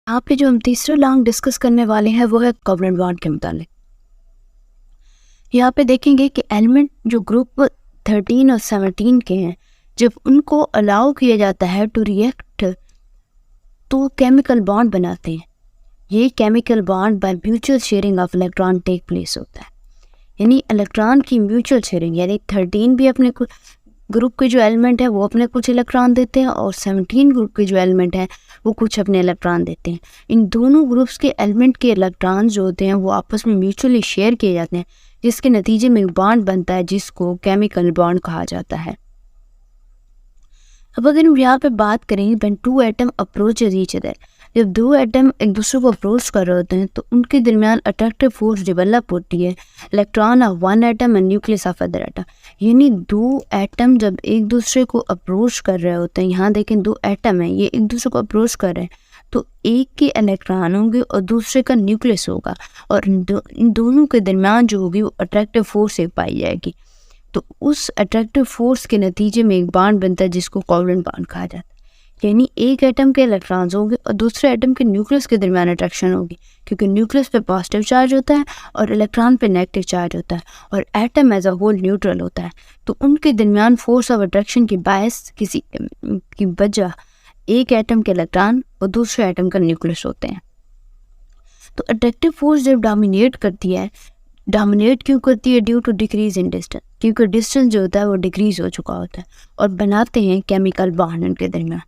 यहाँ पे जो हम तीसरा लॉन्ग डिस्कस करने वाले हैं वो है कोवलेंट बॉन्ड के मुतालिक। यहाँ पे देखेंगे कि एलिमेंट जो ग्रुप 13 और 17 के हैं, जब उनको अलाउ किया जाता है टू रिएक्ट तो केमिकल बॉन्ड बनाते हैं। ये chemical bond by mutual sharing of electron take place होता है, यानी इलेक्ट्रॉन की म्यूचुअल शेयरिंग, यानी 13 भी अपने ग्रुप के जो एलिमेंट है वो अपने कुछ इलेक्ट्रॉन देते हैं और 17 ग्रुप के जो एलिमेंट हैं वो कुछ अपने इलेक्ट्रॉन देते हैं। इन दोनों ग्रुप्स के एलिमेंट के इलेक्ट्रॉन जो होते हैं वो आपस में म्यूचुअली शेयर किए जाते हैं, जिसके नतीजे में बॉन्ड बनता है जिसको केमिकल बॉन्ड कहा जाता है। अब अगर हम यहाँ पे बात करें when two atom approach each other, जब दो एटम एक दूसरे को अप्रोच कर रहे होते हैं तो उनके दरमियान अट्रैक्टिव फोर्स डेवलप होती है, electron of one atom and nucleus of other atom. यानी दो एटम जब एक दूसरे को अप्रोच कर रहे होते हैं, यहाँ देखें दो एटम है, ये एक दूसरे को अप्रोच कर रहे हैं, तो एक के इलेक्ट्रॉन होंगे और दूसरे का न्यूक्लियस होगा और इन दोनों के दरमियान जो होगी वो अट्रैक्टिव फोर्स एक पाई जाएगी। तो उस अट्रैक्टिव फोर्स के नतीजे में एक बॉन्ड बनता है जिसको कोवलेंट बॉन्ड कहा जाता है। यानी एक एटम के इलेक्ट्रॉन्स होंगे और दूसरे एटम के न्यूक्लियस के दरमियान अट्रैक्शन होगी, क्योंकि न्यूक्लियस पे पॉजिटिव चार्ज होता है और इलेक्ट्रॉन पे नेगेटिव चार्ज होता है और atom as a whole neutral होता है। तो उनके दरमियान फोर्स ऑफ अट्रैक्शन की बायस किसी की वजह एक एटम के इलेक्ट्रॉन और दूसरे एटम का न्यूक्लियस होते हैं। तो अट्रैक्टिव फोर्स जब डोमिनेट करती है, डोमिनेट क्यों करती है? Due to decrease in distance, क्योंकि डिस्टेंस जो होता है वो डिक्रीज हो चुका होता है और बनाते हैं केमिकल बॉन्ड उनके दरमियान।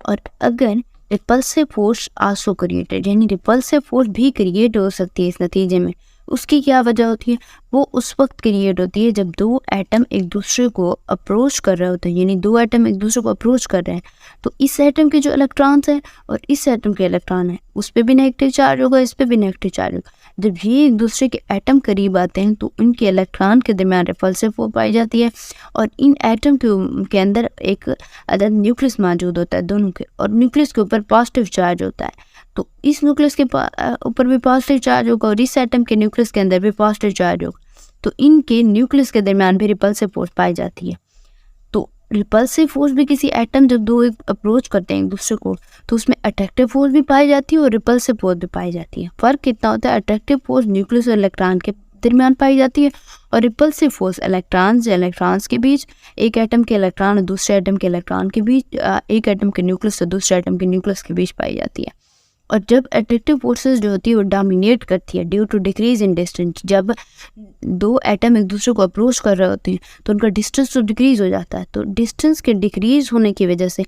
और अगर रिपल्सिव फोर्स आल्सो क्रिएटेड, यानी रिपल्सिव फोर्स भी क्रिएट हो सकती है इस नतीजे में, उसकी क्या वजह होती है? वो उस वक्त क्रिएट होती है जब दो एटम एक दूसरे को अप्रोच कर रहे होते हैं, यानी दो एटम एक दूसरे को अप्रोच कर रहे हैं, तो इस एटम के जो इलेक्ट्रॉन्स हैं और इस एटम के इलेक्ट्रॉन हैं उस पर भी नेगेटिव चार्ज होगा, इस पर भी नेगेटिव चार्ज होगा। जब ये एक दूसरे के एटम करीब आते हैं तो उनके इलेक्ट्रॉन के दरमियान रिपल्सिव फोर्स पाई जाती है और इन एटम के अंदर एक अदद न्यूक्लियस मौजूद होता है दोनों के, और न्यूक्लियस के ऊपर पॉजिटिव चार्ज होता है। तो इस न्यूक्लियस के ऊपर भी पॉजिटिव चार्ज होगा और इस एटम के न्यूक्लियस के अंदर भी पॉजिटिव चार्ज होगा, तो इनके न्यूक्लियस के दरमियान भी रिपल्सिव फोर्स पाई जाती है। तो रिपल्सिव फोर्स भी किसी एटम जब दो एक अप्रोच करते हैं एक दूसरे को तो उसमें अट्रैक्टिव फोर्स भी पाई जाती है और रिपल्सिव फोर्स भी पाई जाती है। फ़र्क कितना होता है? अट्रैक्टिव फोर्स न्यूक्लियस और इलेक्ट्रॉन के दरमियान पाई जाती है और रिपल्सिव फोर्स इलेक्ट्रॉन्स के बीच, एक एटम के इलेक्ट्रॉन और दूसरे एटम के इलेक्ट्रॉन के बीच, एक एटम के न्यूक्लियस और दूसरे एटम के न्यूक्लियस के बीच पाई जाती है। और जब अट्रैक्टिव फोर्सेस जो होती है वो डोमिनेट करती है due to decrease in distance, जब दो एटम एक दूसरे को अप्रोच कर रहे होते हैं तो उनका डिस्टेंस तो डिक्रीज हो जाता है, तो डिस्टेंस के डिक्रीज होने की वजह से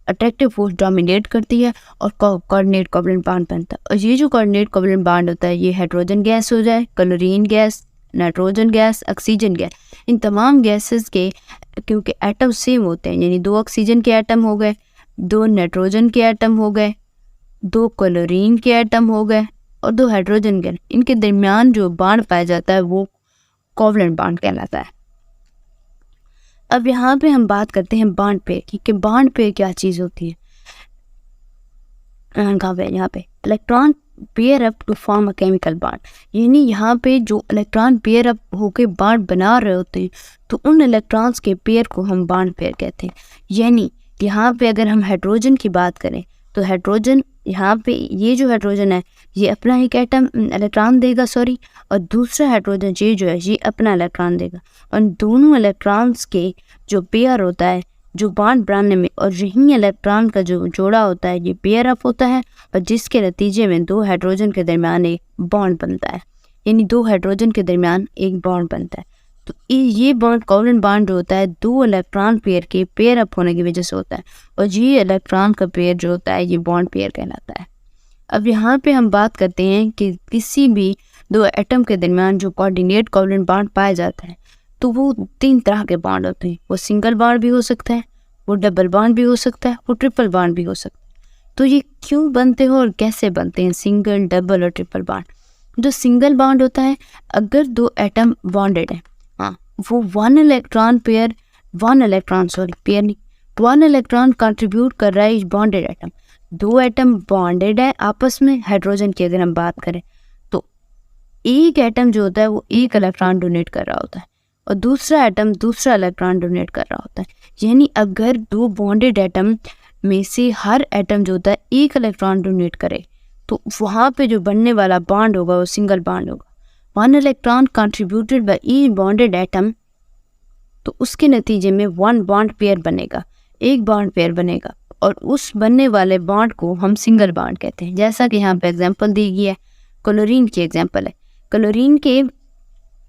अट्रैक्टिव फोर्स डोमिनेट करती है और कोऑर्डिनेट कोवलेंट बॉन्ड बनता है। और ये जो कोऑर्डिनेट कोवलेंट बॉन्ड होता है ये हाइड्रोजन गैस हो जाए, chlorine gas, nitrogen gas, oxygen gas, इन तमाम गैसेस के क्योंकि एटम सेम होते हैं, यानी दो ऑक्सीजन के एटम हो गए, दो नाइट्रोजन के एटम हो गए, दो क्लोरीन के एटम हो गए और दो हाइड्रोजन के, इनके दरमियान जो बॉन्ड पाया जाता है वो कोवलेंट बॉन्ड कहलाता है। अब यहाँ पे हम बात करते हैं बॉन्ड पेयर की कि बॉन्ड पेयर क्या चीज़ होती है। यहाँ पे electron pair up to form a chemical bond, यानी यहाँ पे जो इलेक्ट्रॉन पेयर अप होके बॉन्ड बना रहे होते हैं तो उन इलेक्ट्रॉन्स के पेयर को हम बॉन्ड पेयर कहते हैं। यानी यहाँ पे अगर हम हाइड्रोजन की बात करें तो हाइड्रोजन, यहाँ पे ये जो हाइड्रोजन है ये अपना एक एटम इलेक्ट्रॉन देगा और दूसरा हाइड्रोजन ये जो है ये अपना इलेक्ट्रॉन देगा और दोनों इलेक्ट्रॉन्स के जो पेयर होता है जो बॉन्ड बनाने में और यही इलेक्ट्रॉन का जो जोड़ा होता है ये पेयर अप होता है और जिसके नतीजे में दो हाइड्रोजन के दरमियान एक बॉन्ड बनता है, यानी दो हाइड्रोजन के दरमियान एक बॉन्ड बनता है। तो ये बॉन्ड कोवलेंट बॉन्ड जो होता है दो इलेक्ट्रॉन पेयर के पेयर अप होने की वजह से होता है और ये इलेक्ट्रॉन का पेयर जो होता है ये बॉन्ड पेयर कहलाता है। अब यहाँ पे हम बात करते हैं कि किसी भी दो एटम के दरमियान जो कोऑर्डिनेट कोवलेंट बॉन्ड पाया जाता है तो वो तीन तरह के बॉन्ड होते हैं। वो सिंगल बॉन्ड भी हो सकता है, वो डबल बॉन्ड भी हो सकता है, वो ट्रिपल बॉन्ड भी हो सकता है। तो ये क्यों बनते हैं और कैसे बनते हैं सिंगल, डबल और ट्रिपल बॉन्ड? जो सिंगल बॉन्ड होता है, अगर दो एटम बॉन्डेड है, हाँ वो वन इलेक्ट्रॉन कंट्रीब्यूट कर रहा है इस बॉन्डेड एटम। दो एटम बॉन्डेड है आपस में, हाइड्रोजन की अगर हम बात करें तो एक एटम जो होता है वो एक इलेक्ट्रॉन डोनेट कर रहा होता है और दूसरा एटम दूसरा इलेक्ट्रॉन डोनेट कर रहा होता है। यानी अगर दो बॉन्डेड एटम में से हर एटम जो होता है एक इलेक्ट्रॉन डोनेट करे तो वहाँ पे जो बनने वाला बॉन्ड होगा वो सिंगल बॉन्ड होगा। 1 electron contributed by each bonded atom, तो उसके नतीजे में 1 बॉन्ड पेयर बनेगा, एक बॉन्ड पेयर बनेगा, और उस बनने वाले बॉन्ड को हम सिंगल बॉन्ड कहते हैं। जैसा कि यहाँ पे एग्जांपल दी गई है, क्लोरीन की एग्जांपल है। क्लोरीन के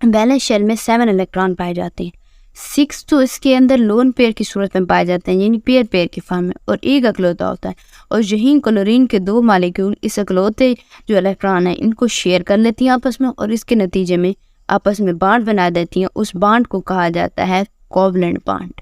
वैलेंस शेल में 7 इलेक्ट्रॉन पाए जाते हैं, 6 तो इसके अंदर लोन पेयर की सूरत में पाए जाते हैं, यानी पेयर पेयर की फॉर्म में, और एक अकलौता होता है। और यही क्लोरीन के 2 मॉलिक्यूल इस अकलौते जो इलेक्ट्रॉन है इनको शेयर कर लेती हैं आपस में, और इसके नतीजे में आपस में बॉन्ड बना देती हैं। उस बॉन्ड को कहा जाता है कोवलेंट बॉन्ड।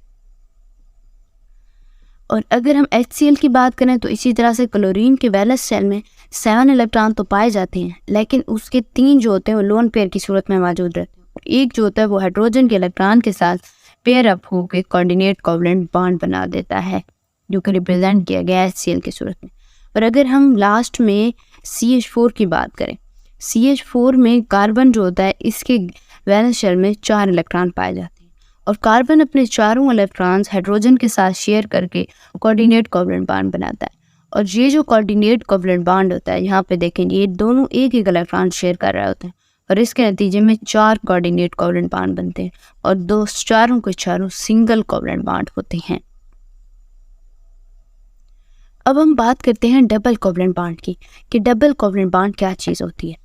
और अगर हम HCl की बात करें तो इसी तरह से क्लोरीन के वैलेंस शेल में 7 इलेक्ट्रॉन तो पाए जाते हैं, लेकिन उसके 3 जो होते हैं वो लोन पेयर की सूरत में मौजूद रहते हैं, और एक जो होता है वो हाइड्रोजन के इलेक्ट्रॉन के साथ पेयर अप होकर कोऑर्डिनेट कोवलेंट बॉन्ड बना देता है, जो कि रिप्रेजेंट किया गया है HCl की सूरत में। और अगर हम लास्ट में CH4 की बात करें, CH4 में कार्बन जो होता है इसके वैलेंस शेल में 4 इलेक्ट्रॉन पाए जाते हैं, और कार्बन अपने चारों इलेक्ट्रॉन्स हाइड्रोजन के साथ शेयर करके कोऑर्डिनेट कोवलेंट बॉन्ड बनाता है। और ये जो कोऑर्डिनेट कोवलेंट बॉन्ड होता है, यहाँ पे देखेंगे ये दोनों एक एक इलेक्ट्रॉन शेयर कर रहे होते हैं, और इसके नतीजे में 4 कोऑर्डिनेट कोवलेंट बॉन्ड बनते हैं, और दो चारों के चारों सिंगल कोवलेंट बॉन्ड होते हैं। अब हम बात करते हैं डबल कोवलेंट बॉन्ड की, कि डबल कोवलेंट बॉन्ड क्या चीज़ होती है।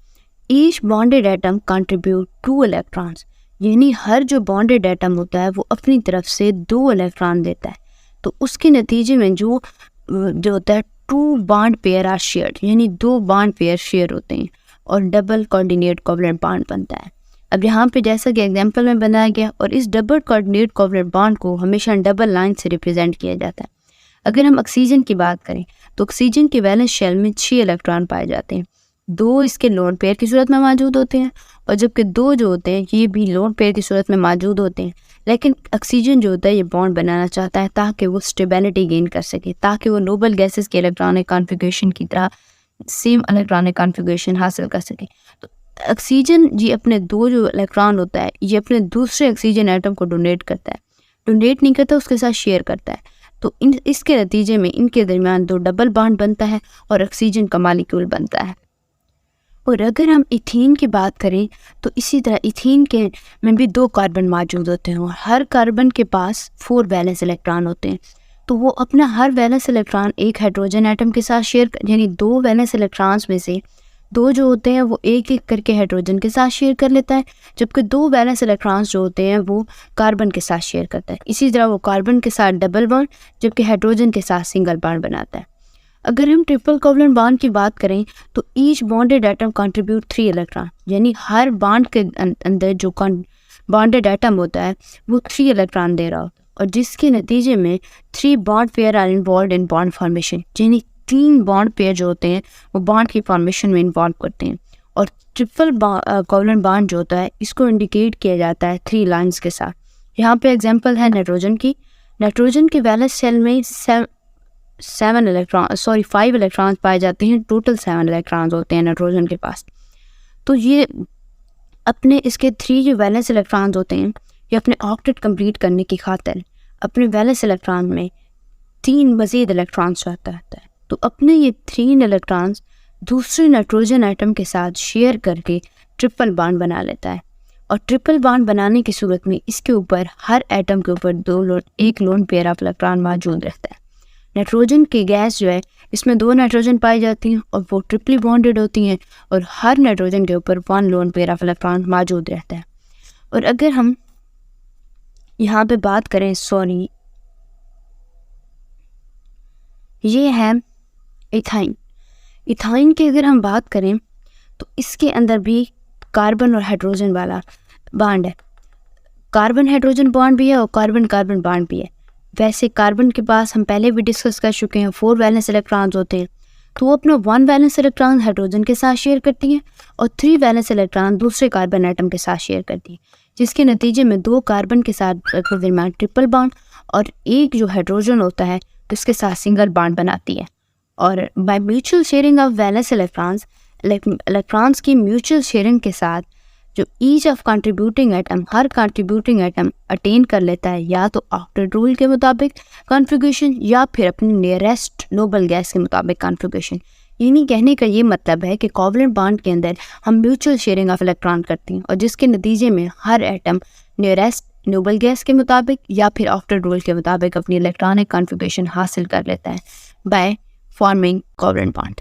Each bonded atom contribute 2 electrons, यानी हर जो बॉन्डेड एटम होता है वो अपनी तरफ से 2 इलेक्ट्रॉन देता है, तो उसके नतीजे में जो होता है 2 बॉन्ड पेयर आर शेयर्ड, यानी 2 बॉन्ड पेयर शेयर होते हैं, और डबल कोऑर्डिनेट कोवलेंट बॉन्ड बनता है। अब यहाँ पे जैसा कि एग्जांपल में बनाया गया, और इस डबल कोऑर्डिनेट कोवलेंट बॉन्ड को हमेशा डबल लाइन से रिप्रेजेंट किया जाता है। अगर हम ऑक्सीजन की बात करें तो ऑक्सीजन के वैलेंस शेल में 6 इलेक्ट्रॉन पाए जाते हैं, 2 इसके लोन पेयर की सूरत में मौजूद होते हैं, और जबकि 2 जो होते हैं ये भी लोन पेयर की सूरत में मौजूद होते हैं। लेकिन ऑक्सीजन जो होता है ये बॉन्ड बनाना चाहता है ताकि वो स्टेबिलिटी गेन कर सके, ताकि वो नोबल गैसेस के इलेक्ट्रॉनिक कॉन्फ़िगरेशन की तरह सेम इलेक्ट्रॉनिक कॉन्फ़िगरेशन हासिल कर सके। तो ऑक्सीजन ये अपने 2 जो इलेक्ट्रॉन होता है ये अपने दूसरे ऑक्सीजन एटम को डोनेट करता है, डोनेट नहीं करता, उसके साथ शेयर करता है। तो इसके नतीजे में इनके दरमियान 2 डबल बॉन्ड बनता है और ऑक्सीजन का मॉलिक्यूल बनता है। और अगर हम इथीन की बात करें तो इसी तरह इथीन के में भी 2 कार्बन मौजूद होते हैं, और हर कार्बन के पास 4 वैलेंस इलेक्ट्रॉन होते हैं, तो वो अपना हर वैलेंस इलेक्ट्रॉन एक हाइड्रोजन एटम के साथ शेयर, यानी 2 वैलेंस इलेक्ट्रॉन्स में से 2 जो होते हैं वो एक एक करके हाइड्रोजन के साथ शेयर कर लेता है, जबकि 2 वैलेंस इलेक्ट्रॉन्स जो होते हैं वो कार्बन के साथ शेयर करता है। इसी तरह वो कार्बन के साथ डबल बॉन्ड जबकि हाइड्रोजन के साथ सिंगल बॉन्ड बनाता है। अगर हम ट्रिपल कोवलेंट बॉन्ड की बात करें तो each bonded atom contribute 3 electron, यानी हर बॉन्ड के अंदर जो बॉन्डेड एटम होता है वो 3 इलेक्ट्रॉन दे रहा होता है, और जिसके नतीजे में 3 bond pair are involve in bond formation, यानी 3 बॉन्ड पेयर जो होते हैं वो बॉन्ड की फॉर्मेशन में इन्वॉल्व करते हैं। और ट्रिपल कोवलेंट बॉन्ड जो होता है इसको इंडिकेट किया जाता है 3 लाइन्स के साथ। यहाँ पे एग्जाम्पल है नाइट्रोजन की। नाइट्रोजन के वैलेंस शेल में 5 इलेक्ट्रॉन्स पाए जाते हैं, टोटल 7 इलेक्ट्रॉन्स होते हैं नाइट्रोजन के पास। तो ये अपने इसके 3 जो वैलेंस इलेक्ट्रॉन्स होते हैं ये अपने ऑक्टेट कंप्लीट करने की खातिर अपने वैलेंस इलेक्ट्रॉन में 3 मज़ीद इलेक्ट्रॉन्स चाहता है, तो अपने ये 3 इलेक्ट्रॉन्स दूसरे नाइट्रोजन एटम के साथ शेयर करके ट्रिपल बॉन्ड बना लेता है। और ट्रिपल बॉन्ड बनाने की सूरत में इसके ऊपर हर एटम के ऊपर एक लोन पेयर ऑफ इलेक्ट्रॉन मौजूद रहता है। नाइट्रोजन की गैस जो है इसमें 2 नाइट्रोजन पाई जाती हैं और वो ट्रिपली बॉन्डेड होती हैं, और हर नाइट्रोजन के ऊपर 1 लोन पेयर ऑफ इलेक्ट्रॉन मौजूद रहता है। और अगर हम यहाँ पे बात करें ये है इथाइन। इथाइन की अगर हम बात करें तो इसके अंदर भी कार्बन और हाइड्रोजन वाला बॉन्ड है, कार्बन हाइड्रोजन बॉन्ड भी है और कार्बन कार्बन बॉन्ड भी है। वैसे कार्बन के पास हम पहले भी डिस्कस कर चुके हैं 4 वैलेंस इलेक्ट्रॉन्स होते हैं, तो वो अपना 1 वैलेंस इलेक्ट्रॉन हाइड्रोजन के साथ शेयर करती हैं और 3 वैलेंस इलेक्ट्रॉन दूसरे कार्बन एटम के साथ शेयर करती है, जिसके नतीजे में 2 कार्बन के साथ दरमियान ट्रिपल बॉन्ड और एक जो हाइड्रोजन होता है उसके साथ सिंगल बॉन्ड बनाती है। और bye mutual sharing of valence electrons की म्यूचुअल शेयरिंग के साथ जो each of contributing atom, her contributing atom attain कर लेता है या तो आफ्टर रूल के मुताबिक कॉन्फ़िगरेशन या फिर अपनी नियरेस्ट नोबल गैस के मुताबिक कॉन्फ़िगरेशन। यानी कहने का ये मतलब है कि कोवलेंट बॉन्ड के अंदर हम म्यूचुअल शेयरिंग ऑफ इलेक्ट्रॉन करते हैं और जिसके नतीजे में हर एटम नियरेस्ट नोबल गैस के मुताबिक या फिर आफ्टर रूल के मुताबिक अपनी इलेक्ट्रॉनिक कॉन्फ़िगरेशन हासिल कर लेता है बाय फॉर्मिंग कोवलेंट बॉन्ड।